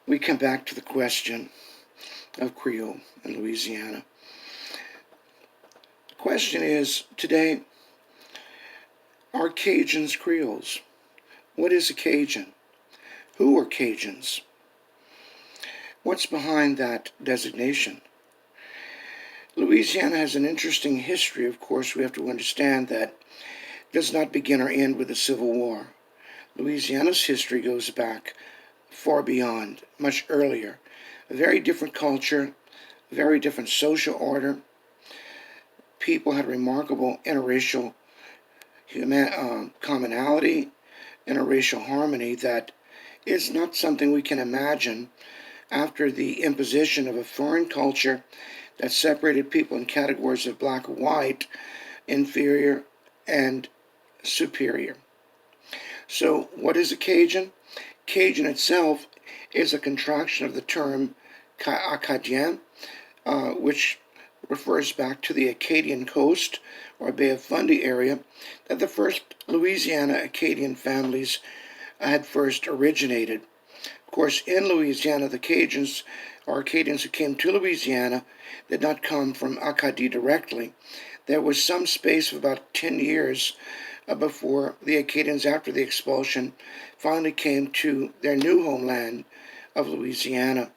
we come back to the question of Creole in Louisiana. The question is, today, are Cajuns Creoles? What is a Cajun? Who are Cajuns? What's behind that designation? Louisiana has an interesting history. Of course, we have to understand that it does not begin or end with the Civil War. Louisiana's history goes back far beyond, much earlier. A very different culture, a very different social order. People had remarkable interracial commonality, interracial harmony that is not something we can imagine after the imposition of a foreign culture that separated people in categories of black or white, inferior and superior. So what is a Cajun? Cajun itself is a contraction of the term Acadien, which refers back to the Acadian coast or Bay of Fundy area that the first Louisiana Acadian families had first originated. Of course, in Louisiana, the Cajuns or Acadians who came to Louisiana did not come from Acadie directly. There was some space of about 10 years before the Acadians, after the expulsion, finally came to their new homeland of Louisiana.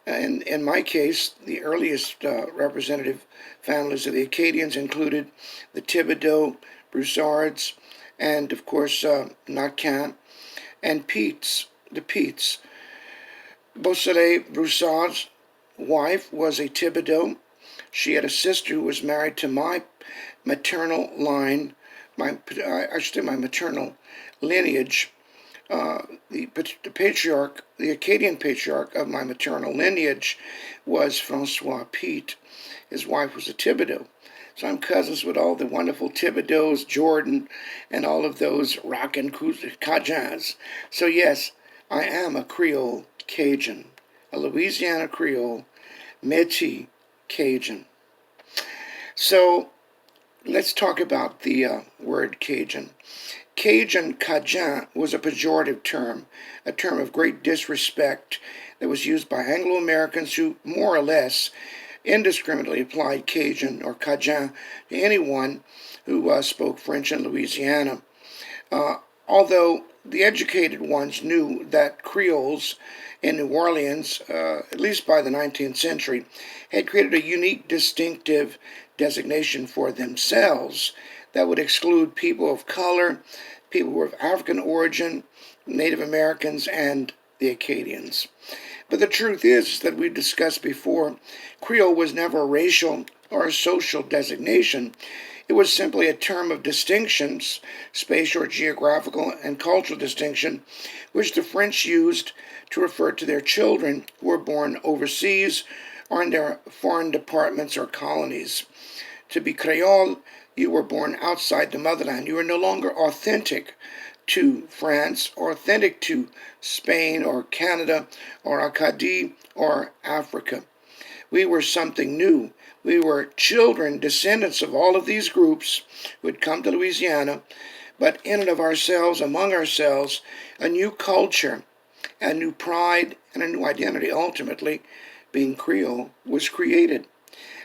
And in my case, the earliest representative families of the Acadians included the Thibodeau, Broussards, and of course Naquin, and Peets, the Peets. Beausoleil Broussard's wife was a Thibodeau. She had a sister who was married to my maternal line, my maternal lineage. The patriarch, the Acadian patriarch of my maternal lineage was Francois Pete. His wife was a Thibodeau. So I'm cousins with all the wonderful Thibodeaus, Jordan, and all of those rockin' Cajuns. So yes, I am a Creole Cajun, a Louisiana Creole-metis Cajun. So let's talk about the word Cajun. Cajun was a pejorative term, a term of great disrespect that was used by Anglo-Americans who more or less indiscriminately applied Cajun or Cajun to anyone who spoke French in Louisiana. Although the educated ones knew that Creoles in New Orleans, at least by the 19th century, had created a unique, distinctive designation for themselves that would exclude people of color, people who were of African origin, Native Americans, and the Acadians. But the truth is that we've discussed before, Creole was never a racial or a social designation. It was simply a term of distinctions, spatial, geographical, and cultural distinction, which the French used to refer to their children who were born overseas or in their foreign departments or colonies. To be Creole, you were born outside the motherland. You were no longer authentic to France or authentic to Spain or Canada or Acadie or Africa. We were something new. We were children, descendants of all of these groups who had come to Louisiana, but in and of ourselves, among ourselves, a new culture, a new pride, and a new identity, ultimately being Creole, was created.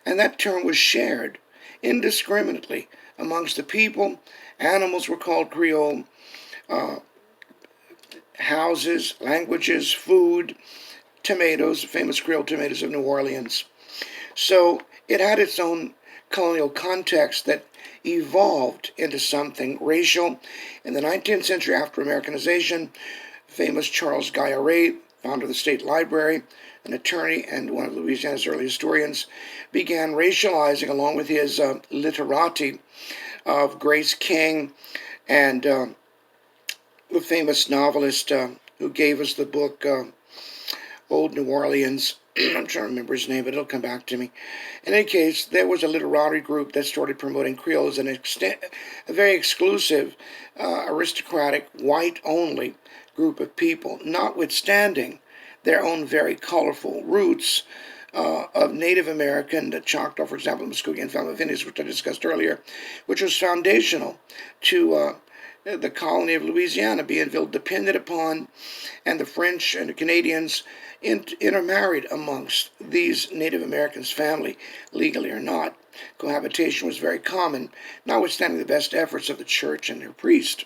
And that term was shared indiscriminately amongst the people. Animals were called Creole, houses, languages, food, tomatoes, the famous Creole tomatoes of New Orleans. So it had its own colonial context that evolved into something racial. In the 19th century, after Americanization, famous Charles Gaillard, founder of the State Library, an attorney and one of Louisiana's early historians, began racializing along with his literati of Grace King and the famous novelist who gave us the book Old New Orleans. I'm trying to remember his name, but it'll come back to me. In any case, there was a literary group that started promoting Creole as a very exclusive, aristocratic, white-only group of people, notwithstanding their own very colorful roots of Native American, the Choctaw, for example, the Muskegon family of Indians, which I discussed earlier, which was foundational to the colony of Louisiana being depended upon, and the French and the Canadians intermarried amongst these Native Americans' family, legally or not. Cohabitation was very common, notwithstanding the best efforts of the church and their priest.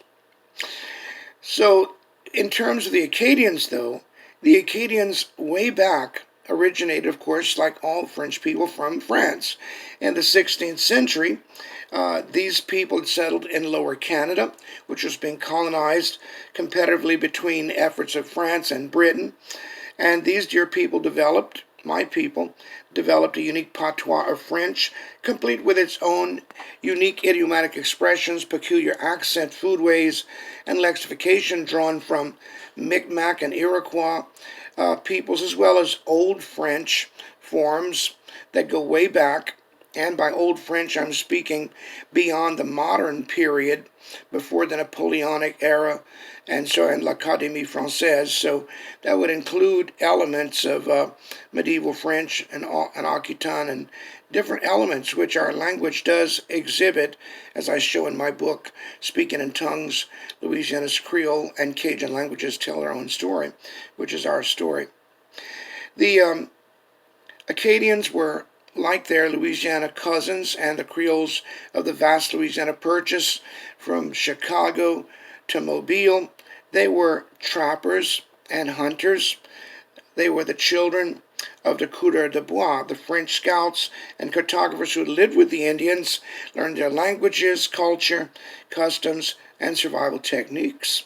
So, in terms of the Acadians, though, the Acadians way back originated, of course, like all French people, from France. In the 16th century, these people had settled in Lower Canada, which was being colonized competitively between efforts of France and Britain. And these dear people developed, my people, developed a unique patois of French, complete with its own unique idiomatic expressions, peculiar accent, foodways, and lexification drawn from Micmac and Iroquois peoples, as well as Old French forms that go way back. And by Old French, I'm speaking beyond the modern period, before the Napoleonic era, and so in l'Académie Française. So that would include elements of medieval French and Occitan and different elements which our language does exhibit, as I show in my book, Speaking in Tongues, Louisiana's Creole and Cajun Languages Tell Their Own Story, which is our story. The Acadians were, like their Louisiana cousins and the Creoles of the vast Louisiana Purchase, from Chicago to Mobile, they were trappers and hunters. They were the children of the coureurs de bois, the French scouts and cartographers who lived with the Indians, learned their languages, culture, customs, and survival techniques.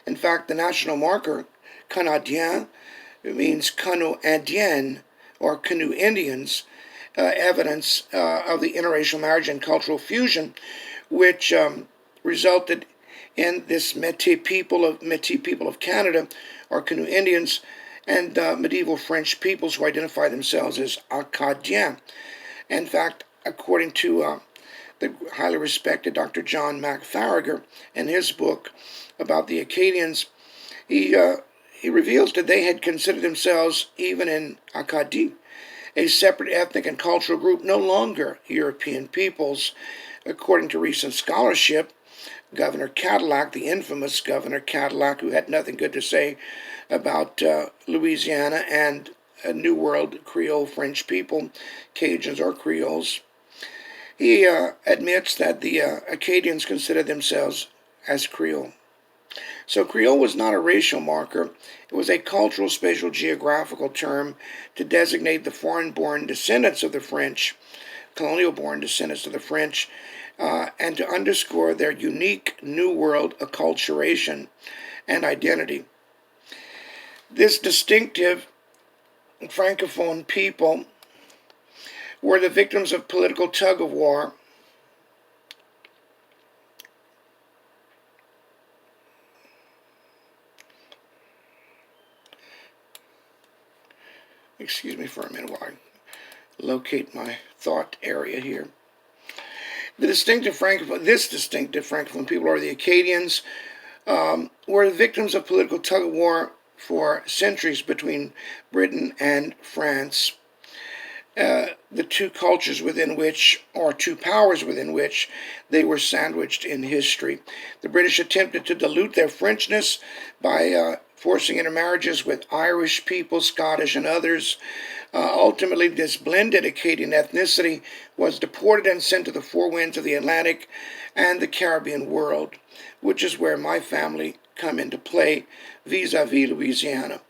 In fact, the national marker, Canadien, means canoe Indien, or canoe Indians, evidence of the interracial marriage and cultural fusion, which resulted in this Métis people of Canada, or canoe Indians, and medieval French peoples who identify themselves as Acadiens. In fact, according to the highly respected Dr. John McFarrager, in his book about the Acadians, he reveals that they had considered themselves, even in Acadie, a separate ethnic and cultural group, no longer European peoples. According to recent scholarship, Governor Cadillac, the infamous Governor Cadillac, who had nothing good to say about Louisiana and New World Creole French people, Cajuns or Creoles, he admits that the Acadians consider themselves as Creole. So Creole was not a racial marker. It was a cultural, spatial, geographical term to designate the foreign-born descendants of the French, colonial-born descendants of the French, and to underscore their unique New World acculturation and identity. This distinctive Francophone people were the victims of political tug-of-war Excuse me for a minute while I locate my thought area here. This distinctive Francophone people, or the Acadians, were the victims of political tug-of-war for centuries between Britain and France. The two cultures within which, or two powers within which, they were sandwiched in history. The British attempted to dilute their Frenchness by forcing intermarriages with Irish people, Scottish, and others. Ultimately, this blended Acadian ethnicity was deported and sent to the four winds of the Atlantic and the Caribbean world, which is where my family come into play vis-a-vis Louisiana.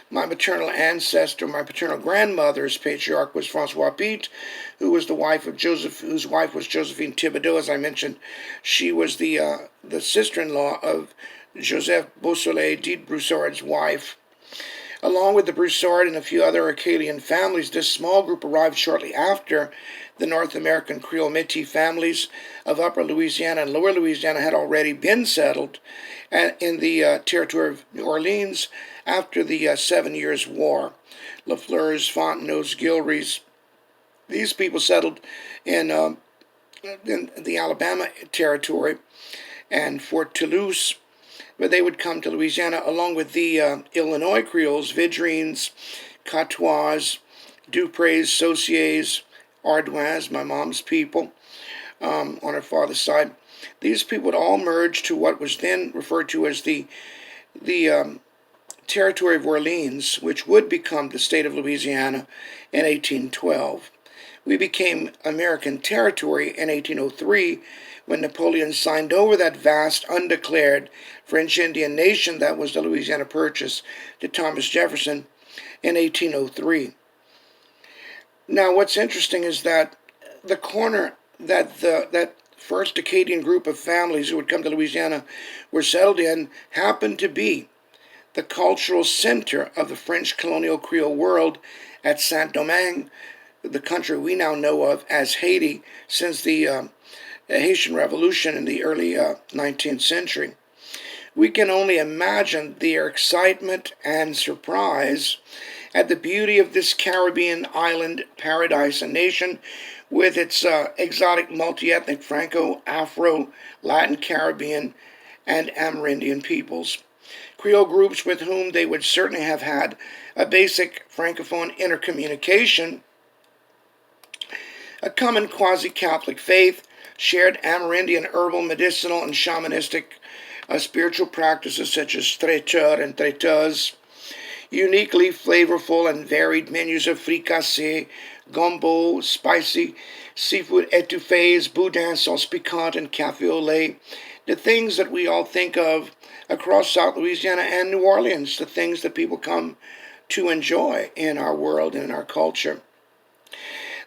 My maternal ancestor, my paternal grandmother's patriarch was Francois Piet, who was the wife of whose wife was Josephine Thibodeau. As I mentioned, she was the sister-in-law of Joseph Beausoleil, Dite Broussard's wife. Along with the Broussard and a few other Acadian families, this small group arrived shortly after the North American Creole-metis families of Upper Louisiana and Lower Louisiana had already been settled in the territory of New Orleans after the 7 Years' War. LaFleur's, Fontenot's, Gilry's. These people settled in the Alabama territory and Fort Toulouse, but they would come to Louisiana along with the Illinois Creoles, Vidrines, Catois, Duprés, Sauciers, Ardoins, my mom's people, on her father's side. These people would all merge to what was then referred to as the territory of Orleans, which would become the state of Louisiana in 1812. We became American territory in 1803 when Napoleon signed over that vast, undeclared French Indian nation that was the Louisiana Purchase to Thomas Jefferson in 1803. Now, what's interesting is that the corner that first Acadian group of families who would come to Louisiana were settled in happened to be the cultural center of the French colonial Creole world at Saint-Domingue, the country we now know of as Haiti since the Haitian Revolution in the early 19th century. We can only imagine their excitement and surprise at the beauty of this Caribbean island paradise, a nation with its exotic multi-ethnic Franco, Afro, Latin, Caribbean, and Amerindian peoples. Creole groups with whom they would certainly have had a basic Francophone intercommunication, a common quasi-Catholic faith, shared Amerindian herbal, medicinal, and shamanistic spiritual practices such as traiteur and traiteuse, uniquely flavorful and varied menus of fricassee, gumbo, spicy seafood etouffees, boudin, sauce piquante, and café au lait, the things that we all think of across South Louisiana and New Orleans, the things that people come to enjoy in our world and in our culture.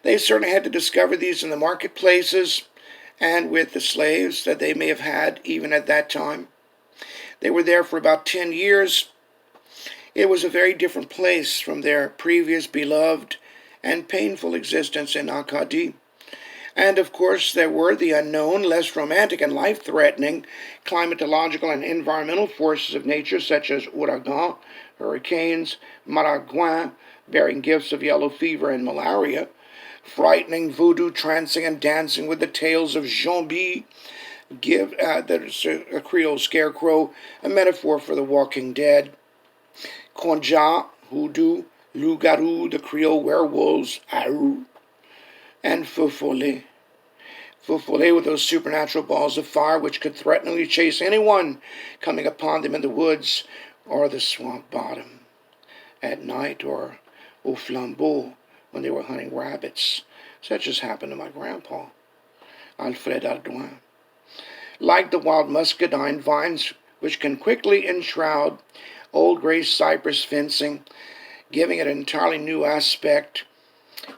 They certainly had to discover these in the marketplaces and with the slaves that they may have had even at that time. They were there for about 10 years. It was a very different place from their previous beloved and painful existence in Acadie. And of course, there were the unknown, less romantic and life-threatening climatological and environmental forces of nature, such as ouragans, hurricanes, maringouins, bearing gifts of yellow fever and malaria, frightening voodoo trancing and dancing with the tales of Jambi, that is a Creole scarecrow, a metaphor for the walking dead, Konja, hoodoo, loup-garou, the Creole werewolves, Aru, and Feu-Follet. Feu-Follet with those supernatural balls of fire which could threateningly chase anyone coming upon them in the woods or the swamp bottom at night, or au flambeau when they were hunting rabbits, such as happened to my grandpa, Alfred Ardouin. Like the wild muscadine vines which can quickly enshroud old gray cypress fencing, giving it an entirely new aspect,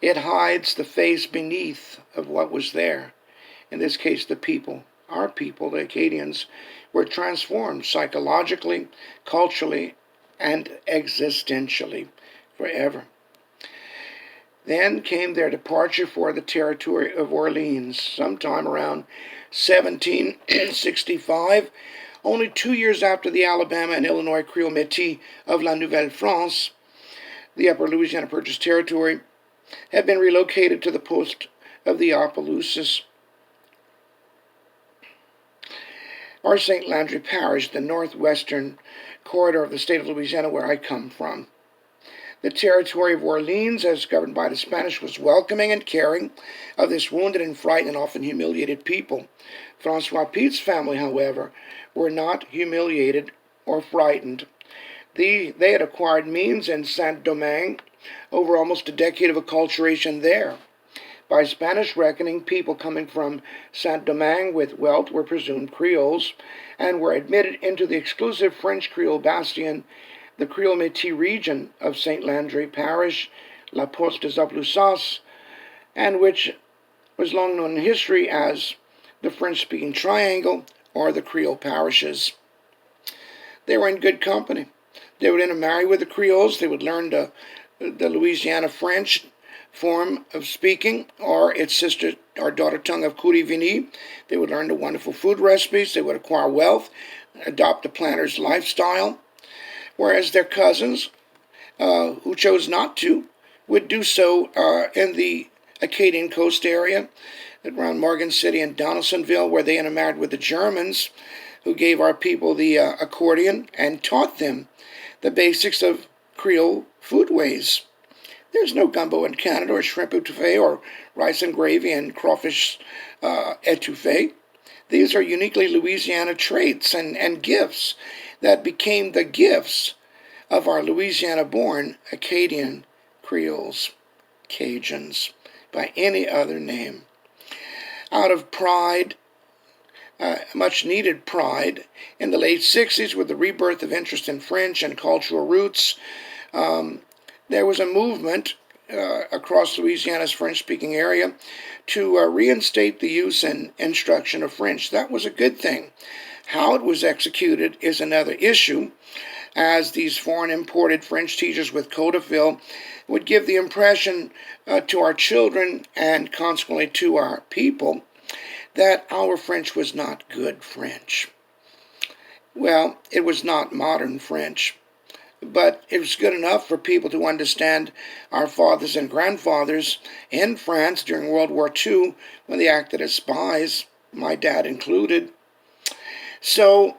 it hides the face beneath of what was there. In this case, the people, our people, the Acadians, were transformed psychologically, culturally, and existentially forever. Then came their departure for the territory of Orleans, sometime around 1765, only 2 years after the Alabama and Illinois Creole-metis of La Nouvelle-France. The Upper Louisiana Purchase Territory had been relocated to the post of the Opelousas, or St. Landry Parish, the northwestern corridor of the state of Louisiana where I come from. The territory of Orleans, as governed by the Spanish, was welcoming and caring of this wounded and frightened and often humiliated people. Francois Pete's family, however, were not humiliated or frightened. They had acquired means in Saint-Domingue over almost a decade of acculturation there. By Spanish reckoning, people coming from Saint-Domingue with wealth were presumed Creoles and were admitted into the exclusive French Creole bastion, the Creole-metis region of St. Landry Parish, La Poste des Opelousas, and which was long known in history as the French-speaking Triangle or the Creole parishes. They were in good company. They would intermarry with the Creoles. They would learn the Louisiana French form of speaking, or its sister or daughter tongue of Kouri-Vini. They would learn the wonderful food recipes. They would acquire wealth, adopt the planter's lifestyle, whereas their cousins, who chose not to, would do so in the Acadian coast area, around Morgan City and Donaldsonville, where they intermarried with the Germans, who gave our people the accordion and taught them the basics of Creole foodways. There's no gumbo in Canada, or shrimp etouffee, or rice and gravy and crawfish etouffee. These are uniquely Louisiana traits and gifts that became the gifts of our Louisiana-born Acadian Creoles, Cajuns, by any other name. Out of pride, much needed pride, in the late 60s, with the rebirth of interest in French and cultural roots, there was a movement across Louisiana's French-speaking area to reinstate the use and instruction of French. That was a good thing. How it was executed is another issue, as these foreign imported French teachers with codicil would give the impression to our children, and consequently to our people, that our French was not good French. Well, it was not modern French, but it was good enough for people to understand our fathers and grandfathers in France during World War II, when they acted as spies, my dad included. So,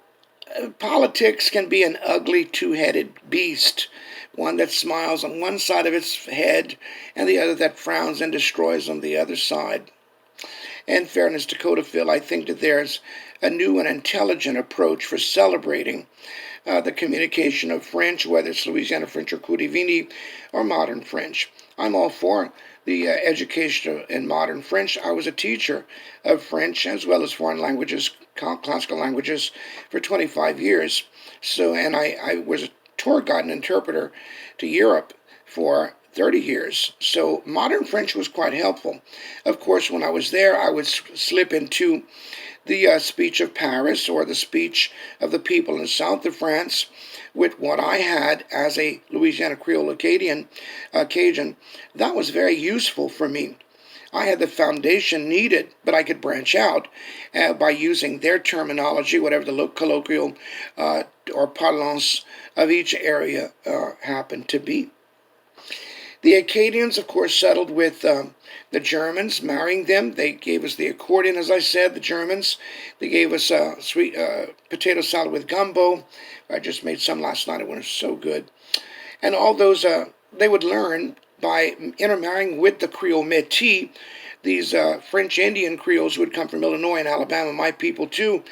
politics can be an ugly two-headed beast, one that smiles on one side of its head and the other that frowns and destroys on the other side. In fairness to Codicil, I think that there's a new and intelligent approach for celebrating the communication of French, whether it's Louisiana French or Coudivini or modern French. I'm all for the education in modern French. I was a teacher of French as well as foreign languages, classical languages, for 25 years. And I was a tour guide and interpreter to Europe for 30 years. So modern French was quite helpful. Of course, when I was there, I would slip into the speech of Paris, or the speech of the people in the south of France, with what I had as a Louisiana Creole-Acadian Cajun. That was very useful for me. I had the foundation needed, but I could branch out by using their terminology, whatever the colloquial or parlance of each area happened to be. The Acadians, of course, settled with the Germans, marrying them. They gave us the accordion, as I said, the Germans. They gave us sweet potato salad with gumbo. I just made some last night. It was so good. And all those, they would learn by intermarrying with the Creole-metis, these French Indian Creoles who would come from Illinois and Alabama, my people too.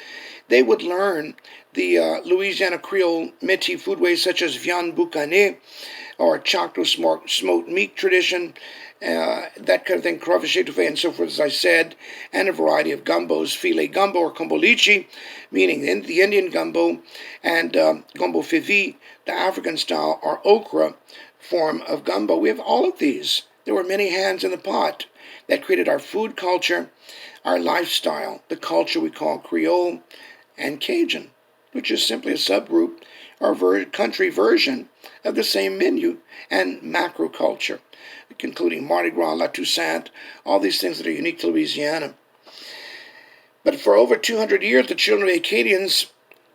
They would learn the Louisiana Creole-metis foodways such as viande boucanée, or Choctaw smoked meat tradition, that kind of thing, crawfish etouffee, and so forth, as I said, and a variety of gumbos, filet gumbo or kombolichi, meaning the Indian gumbo, and gumbo fivi, the African style or okra form of gumbo. We have all of these. There were many hands in the pot that created our food culture, our lifestyle, the culture we call Creole and Cajun, which is simply a subgroup or country version of the same menu and macro culture, including Mardi Gras, La Toussaint, all these things that are unique to Louisiana. But for over 200 years, the children of Acadians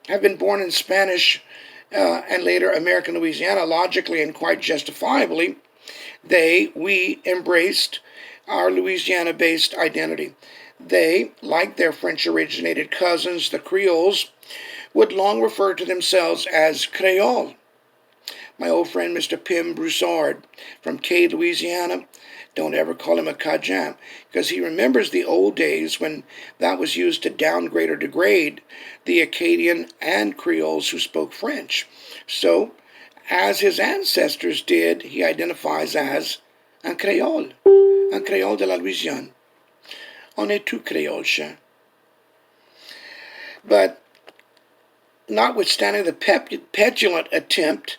have been born in Spanish and later American Louisiana. Logically and quite justifiably, we embraced our Louisiana-based identity. They, like their French-originated cousins, the Creoles, would long refer to themselves as Creole. My old friend Mr. Pim Broussard from Cade, Louisiana, don't ever call him a Cajun, because he remembers the old days when that was used to downgrade or degrade the Acadian and Creoles who spoke French. So, as his ancestors did, he identifies as un Creole de la Louisiane. On est tout Creole, cher. But notwithstanding the petulant attempt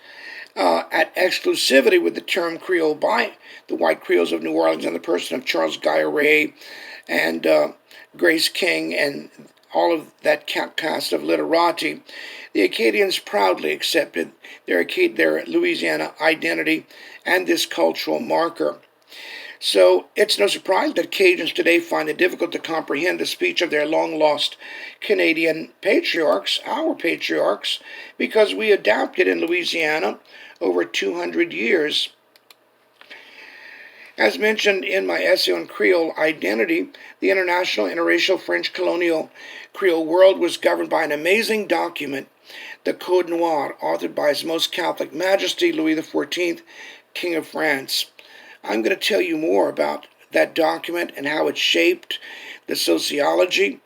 at exclusivity with the term Creole by the white Creoles of New Orleans in the person of Charles Guyaret and Grace King and all of that cast of literati, the Acadians proudly accepted their Louisiana identity and this cultural marker. So it's no surprise that Cajuns today find it difficult to comprehend the speech of their long-lost Canadian patriarchs, our patriarchs, because we adapted in Louisiana over 200 years. As mentioned in my essay on Creole identity, the international interracial French colonial Creole world was governed by an amazing document, the Code Noir, authored by His Most Catholic Majesty Louis XIV, King of France. I'm going to tell you more about that document and how it shaped the sociology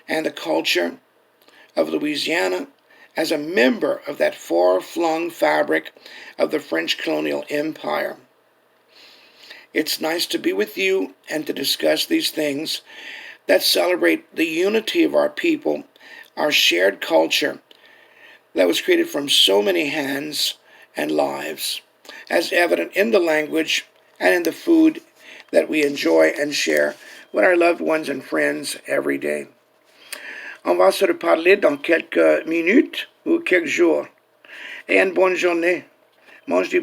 and the culture of Louisiana as a member of that far-flung fabric of the French colonial empire. It's nice to be with you and to discuss these things that celebrate the unity of our people, our shared culture that was created from so many hands and lives, as evident in the language and in the food that we enjoy and share with our loved ones and friends every day. On va se reparler dans quelques minutes ou quelques jours. Et une bonne journée. Mange du